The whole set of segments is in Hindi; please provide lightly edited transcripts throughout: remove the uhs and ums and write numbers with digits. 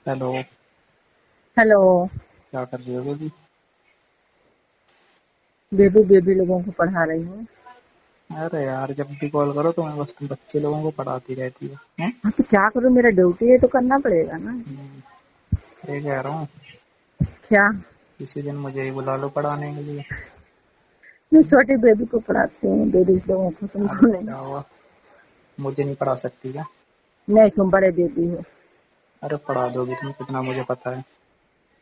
हेलो। हेलो। क्या कर रही हो बेबी? बेबी बेबी लोगों को पढ़ा रही हूँ। अरे यार, जब भी कॉल करो तो मैं बस तुम बच्चे लोगों को पढ़ाती रहती हो हैं? हाँ तो क्या करूँ, मेरा ड्यूटी है तो करना पड़ेगा ना। ये कह रहा हूँ, क्या? किसी दिन मुझे ही बुला लो पढ़ाने के लिए। मैं हम्म? छोटी बेबी को पढ़ाती हूँ, बेबीज लोगों को, अरे तुमको नहीं। क्या हुआ, मुझे नहीं पढ़ा सकती क्या? नहीं, तुम बड़े बेबी हो। अरे पढ़ा दोगी तुम, कितना मुझे पता है।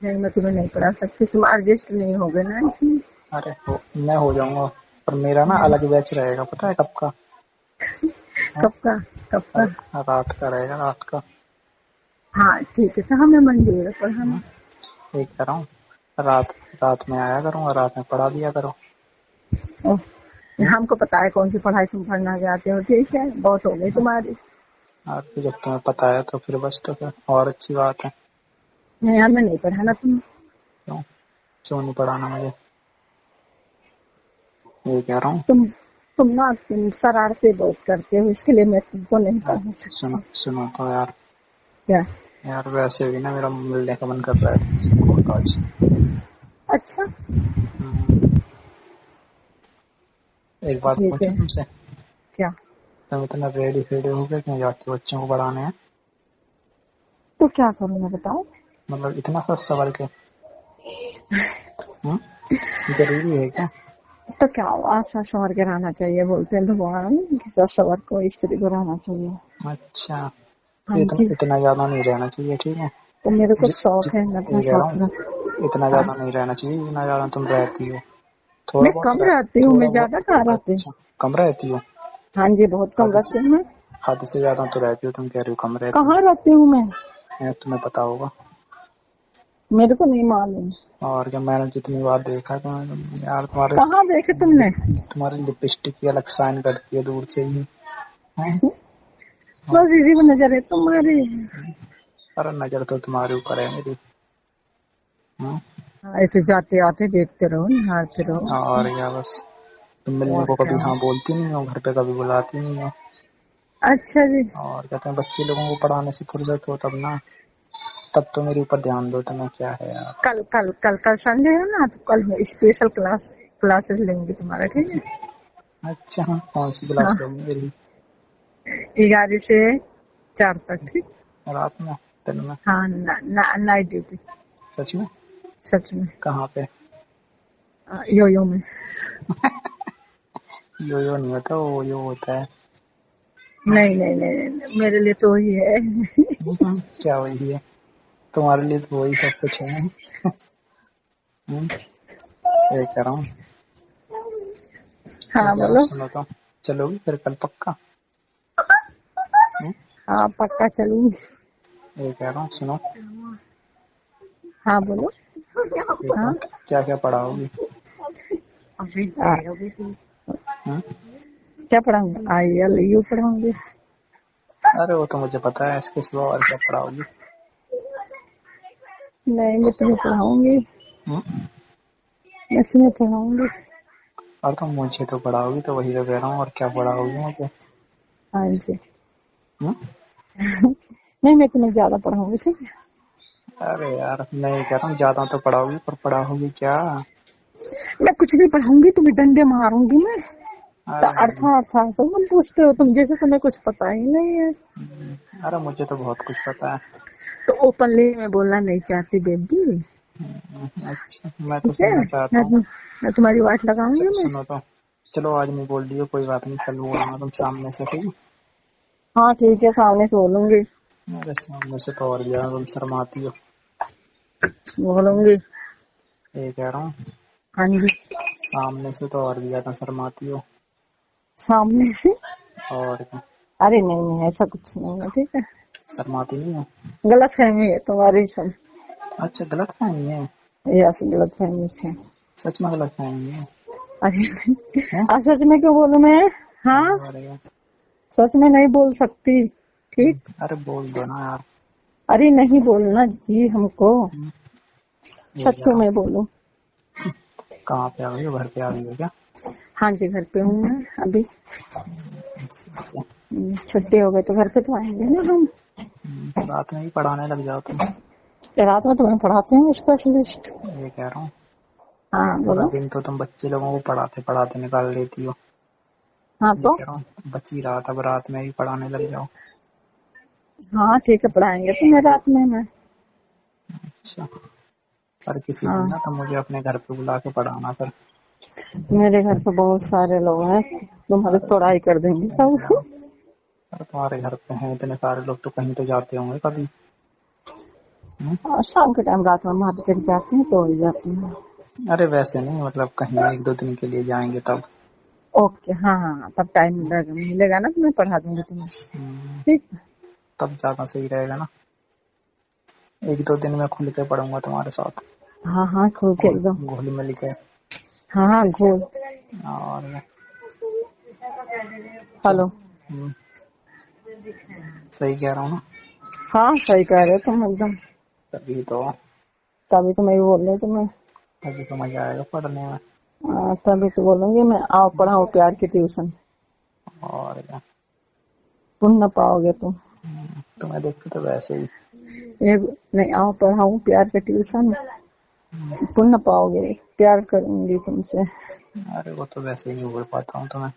नहीं, मैं तुम्हें नहीं पढ़ा सकती, तुम एडजस्ट नहीं होगे ना इसमें। अरे मैं हो जाऊंगा, पर मेरा ना नहीं। अलग बैच रहेगा, पता है कब का? हैं? कब का? कब का? अरे रात का रहेगा, रात का। हाँ ठीक है, तो हमें मंजूर है पढ़ाना। हम्म? ये कह रहा हूँ, रात रात में आया करूँगा, रात में पढ़ा दिया करो। ओह, हम्म? हमको पता है कौन सी पढ़ाई तुम पढ़ना चाहते हो, ठीक है, बहुत हो गई तुम्हारी। आपको जब तुम्हें पता है तो फिर बस, तो फिर और अच्छी बात है। नहीं, हमें नहीं पढ़ाना तुम। क्यों? क्यों नहीं पढ़ाना मुझे? ये कह रहा हूँ। तुम तुम शरारतें बहुत करते हो, इसके लिए मैं तुमको नहीं यार पढ़ा सुनो सकती। सुनो तो यार। क्या? यार वैसे भी ना मेरा मिलने का मन कर रहा है तुमसे बहुत आज। अच्छा। हम्म, एक बात ठीक पूछूं है। तुमसे? क्या? तुम इतना रेडी फेडी हो गए क्यों जाते हो बच्चों को पढ़ाने हैं? तो क्या करूँ मैं, बताओ। मतलब इतना सा सवाल के? हम्म? जरूरी है क्या? तो क्या हुआ, सस सवर के रहना चाहिए, बोलते हैं भगवान कि सस सवर को स्त्री को रहना चाहिए। अच्छा, हाँ तो इतना जी। इतना ज्यादा नहीं रहना चाहिए, ठीक है। तो मेरे को जि, शौक जि, है, मैं अपना ये कह रहा शौक हूँ, रख। इतना हाँ। ज्यादा नहीं रहना चाहिए जितना ज्यादा तुम रहती हो। थोड़ा मैं बहुत कम रहती हूँ, मैं थोड़ा बहुत। ज्यादा कहाँ रहती हूँ। अच्छा, कम रहती हो? हाँ जी, बहुत कम हद से रहती हूँ मैं। हद से ज्यादा तो रहती हो, तुम कह रही हो कम रहती कहाँ रहती हूँ मैं? हो। तुम्हें पता होगा। मेरे को नहीं मालूम। और क्या, मैंने जितनी बार देखा है तुम्हें यार, तुम्हारे कहाँ देखे तुमने? तुम्हारी लिपस्टिक ही अलग शाइन करती है दूर से ही। हैं? हाँ। बस इसी में नजर है तुम्हारी। अरे नजर तो तुम्हारे ऊपर है मेरी। हाँ? हाँ, ऐसे जाते आते देखते रहो, निहारते रहो और उसको। क्या बस। तुम मिलने और को क्या कभी हाँ बस। बोलती नहीं हो, घर पे कभी बुलाती नहीं हो। अच्छा जी। और कहते हैं बच्चे लोगों को पढ़ाने से फुर्सत हो तब ना, तब तो मेरे ऊपर ध्यान दो, तुम्हें क्या है यार। कल कल कल कल संडे है ना, तो कल स्पेशल क्लासेस लेंगे तुम्हारा, ठीक है। अच्छा, हाँ, कौन सी क्लास हाँ, लोगी मेरी? 11 से 4 तक, ठीक। रात में? दिन में? हाँ, नाइट ड्यूटी। सच में? सच में। कहाँ पे? यो यो में। यो नहीं होता, वो यो होता है। नहीं नहीं नहीं, नहीं, मेरे लिए तो वही है। क्या वही है? तुम्हारे लिए तो वही सब कुछ है। ये कह रहा हूँ, हाँ ये कह रहा हूँ, बोलो। सुनो तो, चलोगी फिर कल पक्का? हम्म? हाँ पक्का चलूंगी। ये कह रहा हूँ, सुनो। हाँ बोलो। ये कह रहा हाँ। हूँ, क्या क्या पढ़ाओगी? हम्म? क्या पढ़ाऊंगी? I L U पढ़ाऊंगी। अरे वो तो मुझे पता है, इसके सिवा और क्या पढ़ाओगी? नहीं, मैं तुम्हें पढ़ाऊंगी। हम्म? मैं तुम्हें पढ़ाऊंगी। और तुम मुझे तो पढ़ाओगी, तो वही तो कह रहा हूँ, और क्या पढ़ाओगी मुझे? हाँ जी। हम्म? नहीं, मैं तुम्हें ज्यादा पढ़ाऊंगी, ठीक है। अरे यार, मैं ये कह रहा हूँ ज्यादा तो पढ़ाओगी, पर पढ़ाओगी क्या? मैं कुछ नहीं पढ़ाऊंगी, तुम्हें डंडे मारूंगी मैं। तो अरे नहीं। अर्था तो तुम पूछते हो, तुम जैसे तुम्हें कुछ पता ही नहीं है। अरे मुझे तो बहुत कुछ पता है। तो ओपनली मैं बोलना नहीं चाहती बेबी। अच्छा, मैं तो ठीक है। सुनना चाहता मैं हूँ। मैं तुम्हारी वाट लगाऊंगी मैं। सुनो तो, चलो आज नहीं बोल दियो, कोई बात नहीं, कल बोलना तुम सामने से, ठीक है। हाँ ठीक है, सामने से बोलूंगी। मेरे सामने से तो और ज्यादा तुम शर्माती हो। बोलूंगी। ये कह रहा हूँ, हाँ जी। सामने से तो और भी ज्यादा शर्माती हो। सामने से? और क्या? अरे नहीं नहीं, ऐसा कुछ नहीं है, ठीक है। शर्माती नहीं हो? गलत फहमी है तुम्हारी सब। अच्छा, गलत फहमी है? यस, गलत फहमी है। सच में गलत फहमी है? अरे हैं? आज सच में क्यों बोलूं मैं? हाँ। अरे यार। सच में नहीं बोल सकती, ठीक। अरे बोल दो ना यार। अरे नहीं बोलना जी हमको। ये सच कह क्यों रहा हूँ, मैं बोलूं? कहाँ पे आ गई हो, घर पे आ गई हो क्या? हाँ जी, घर पे हूँ मैं अभी। छुट्टी हो गई तो घर पे तो आएंगे ना हम। रात में ही पढ़ाने लग जाओ तुम। रात में तुम्हें पढ़ाते हैं स्पेशलिस्ट? ये कह रहा हूँ हाँ पूरा बोलो। दिन तो तुम बच्चे लोगों को पढ़ाते पढ़ाते निकाल लेती हो। हाँ ये तो कह रहा हूँ बच ही रहा था, अब रात में भी पढ़ाने लग जाओ। हाँ ठीक है, पढ़ाएंगे तुम्हें रात में मैं। अच्छा, और किसी दिन हाँ ना तो मुझे अपने घर पे बुला के पढ़ाना फिर। मेरे घर पे बहुत सारे लोग हैं, तुम्हारी अरे तोड़ाई कर देंगे सब। अरे तुम्हारे घर पे हैं इतने सारे लोग तो कहीं तो जाते होंगे कभी। हम्म? और शाम के टाइम रात में मार्केट जाते हैं तो हो जाती हैं। अरे वैसे नहीं, मतलब कहीं 1-2 दिन के लिए जाएंगे तब। ओके हाँ हाँ हाँ, तब टाइम मिलेगा ना तो मैं पढ़ा दूंगी तुम्हें। हम्म, ठीक। तब ज्यादा सही रहेगा ना। 1-2 दिन में खुल के पढ़ूंगा तुम्हारे साथ। हाँ हाँ खोल के एकदम। घुल मिल के। हाँ हाँ घोल। और चलो। हेलो। हम्म, सही कह रहा हूँ ना। हाँ सही कह रहे हो तुम एकदम। तभी तो। तभी तो मैं भी बोल रही हूँ तुम्हें। तभी तो मजा आएगा पढ़ने में। तभी तो बोलूंगी मैं, आओ पढ़ाओ प्यार की ट्यूशन। और क्या। तुम न पाओगे तुम। तुम्हें देख के तो वैसे ही। एक नहीं, आओ पढ़ाओ प्यार की ट्यूशन। तुम न पाओगे, प्यार करूंगी तुमसे। अरे वो तो वैसे ही नहीं बोल पाता हूँ तुम्हें।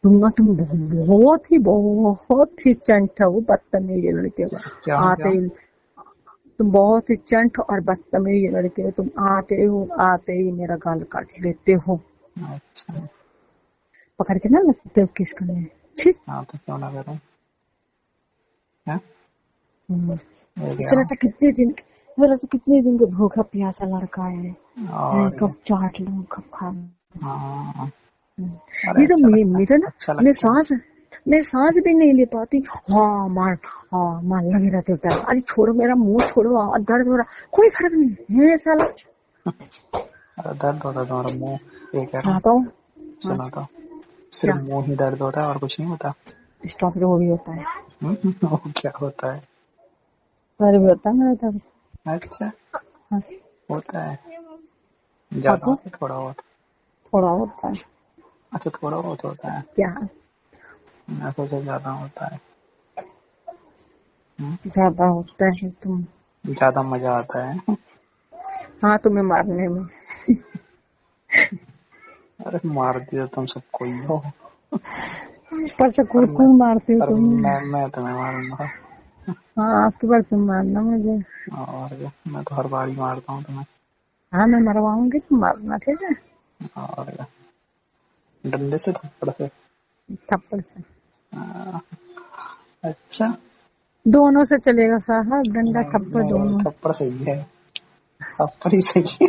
तुम बहुत ही चंट हो, बदतमीज लड़के। क्या हूँ आते क्या। ही तुम बहुत ही चंट और बदतमीज लड़के हो। तुम आते ही मेरा गाल काट लेते हो। अच्छा। पकड़ के ना लगते हो किस करने। छी। हाँ तो क्यों ना करूँ। है। हम्म, ये कह रहा चला था कितने दिन, चला तो कितने दिन का भूखा प्यासा लड़का है। हूँ। हैं, और कब चाट लूं कब खा लूं। हाँ। अरे ये तो अच्छा लगता मेरा है, ना, अच्छा मैं लगता है। सांस मैं सांस भी नहीं ले पाती। हाँ मार, हाँ मार लगे रहते होता है। अरे छोड़ो मेरा मुंह छोड़ो, दर्द हो रहा, कोई फर्क नहीं है साला। अरे दर्द होता है तुम्हारा मुंह। ये कह रहा हाँ हूँ। तो हाँ, सुना तो सिर्फ क्या मुंह ही दर्द होता है और कुछ नहीं होता। स्टॉक वो भी होता है। वो क्या होता है। सर भी होता है मेरा दर्द। अच्छा। हाँ, होता है। हाँ ज्यादा तो होता है थोड़ा बहुत। थोड़ा होता है। अच्छा थोड़ा बहुत होता है। क्या मैं सोचा ज्यादा होता है। हम्म? ज्यादा होता है तुम। ज्यादा मजा आता है। हाँ तुम्हें मारने में। अरे मार दिया तुम सबको ही हो। पर से पर कूद मैं कूद मारती हूँ पर तुम। मैं तुम्हें मारूंगा। हाँ आपकी बार तुम मारना मुझे। और क्या, मैं तो हर बार ही मारता हूँ तुम्हें। हाँ मैं मरवाऊंगी, तुम मारना ठीक है। और क्या, डंडे से थप्पड़ से। थप्पड़ से। आ, अच्छा। दोनों से चलेगा साहब, डंडा नहीं थप्पड़ नहीं, दोनों। थप्पड़ सही है। थप्पड़ ही सही है।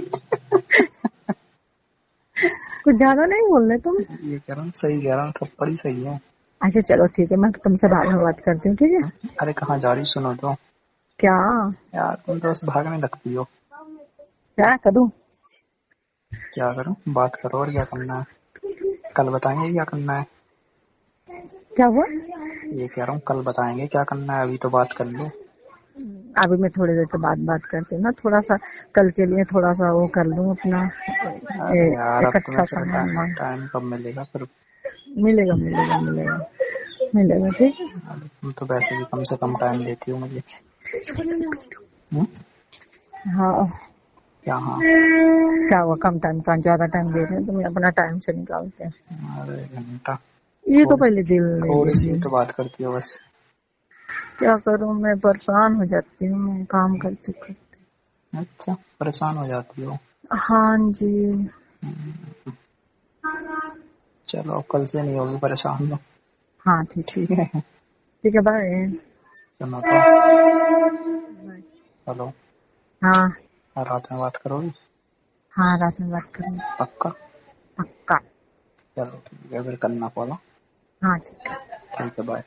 कुछ ज्यादा नहीं बोल रहे तुम। ये कह रहा हूँ, सही कह रहा हूँ, थप्पड़ ही सही है। अच्छा चलो ठीक है, मैं तुमसे बाद में बात करती हूँ ठीक है। अरे कहाँ जा रही, सुनो तो। क्या यार तुम तो बस भागने लगती हो। क्या करूँ। क्या करूँ, बात करो और क्या करना है। कल बताएंगे क्या करना है। क्या हुआ। ये कह रहा हूँ कल बताएंगे क्या करना है, अभी तो बात कर लो। अभी मैं थोड़ी देर के बाद बात करती हूँ ना, थोड़ा सा कल के लिए थोड़ा सा वो कर लूँ अपना अरे यार अब तुम्हें इकट्ठा फिर सामान वामान। टाइम कब मिलेगा फिर। मिलेगा मिलेगा मिलेगा मिलेगा ठीक है। तुम तो वैसे भी कम से कम टाइम देती हो मुझे। हम्म? हाँ क्या हाँ। क्या हुआ, कम टाइम का ज्यादा टाइम दे रहे हैं तुम्हें अपना टाइम से निकाल के। अरे घंटा। ये तो थोड़ी सी पहले दिल ले थोड़ी सी लीजिए। तो बात करती हो बस। क्या करूँ, मैं परेशान हो जाती हूँ मैं काम करते करते। अच्छा, परेशान हो जाती हो। हाँ जी। चलो अब कल से नहीं होगी परेशान हो। हाँ ठीक है। ठीक है। ठीक है बाय। सुनो तो। हेलो। हाँ रात में बात करोगी। हाँ रात में बात करूँगी। पक्का। पक्का। चलो ठीक है फिर, करना पड़ा। हाँ ठीक है। ठीक है, बाय।